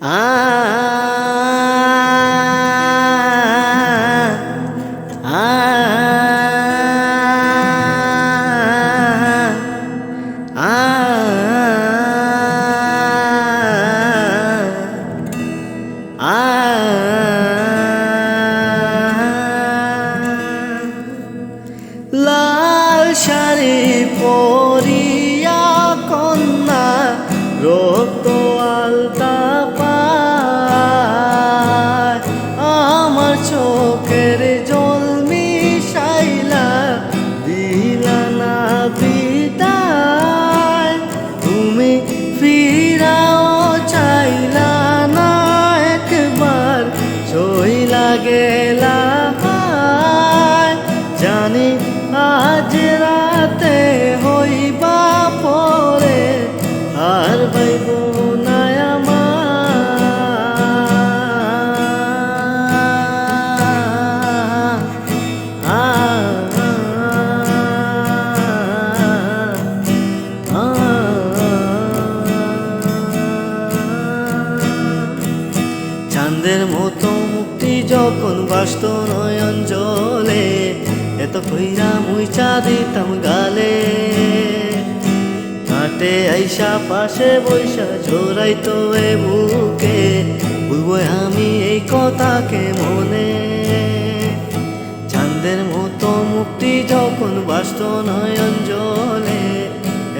আ আ লাল শাড়ি পরিয়া কন্যা রক্ত আলতা পায় আমার চোখের জল মিশাইলা দিলা না বিদায় তুমি ফিরাও চাইলা না একবার চইলা গেলা জানি আজ রাতে হইবা পরে আর বাইব না চাঁদের মতো মুক্তি যখন বাসত নয়ন জলে এত কইরা মুইচা দিতাম গালে কাটে আইসা পাশে বৈশা জোড়াইতো এ বুকে বলবো আমি এই কথাকে মনে চাঁদের মতো মুক্তি যখন বাসত নয়ন জলে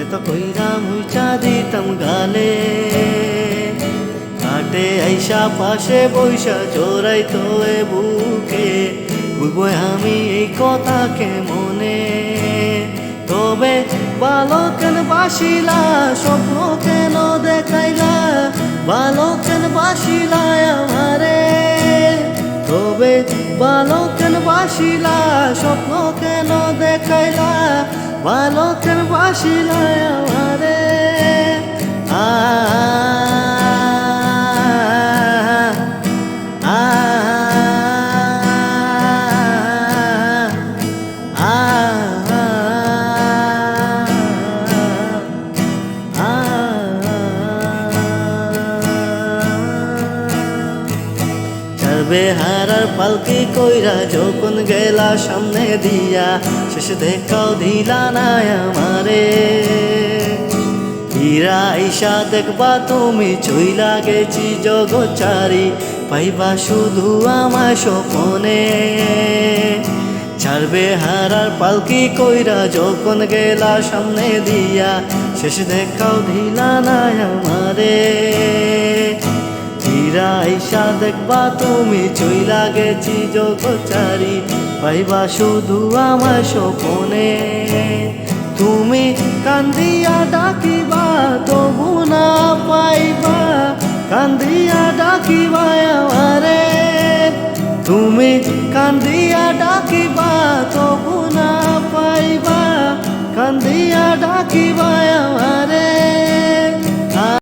এত কইরা মুইচা দিতাম গালে কাটে আইসা পাশে বৈশা জোড়াইতো এ বুকে বলবো আমি এই কথাকে মনে তবে ভালো কেন বাসিলা স্বপ্ন কেন দেখাইলা ভালো কেন বাসিলা আমারে তবে ভালো কেন বাসিলা স্বপ্ন কেন দেখাইলা ভালো কেন বাসিলা আমারে বেহারার পালকি কইরা যখন গেলা সামনে দিয়া শেষে দেখাও দিলা না আমারে হীরা আইসা দেখবা তুমি চইলা গেছি জগৎচারি পাইবা শুধু আমার স্বপনে ছাড়বে হারার পালকি কইরা যখন গেলা সামনে দিয়া শেষে দেখাও দিলা না আমারে আইসা দেখবা তুমি চইলা গেছি জগৎচারি পাইবা শুধু আমার স্বপনে তুমি কান্দিয়া ডাকিবা তবু না পাইবা কান্দিয়া ডাকিবা আমারে তুমি কান্দিয়া ডাকিবা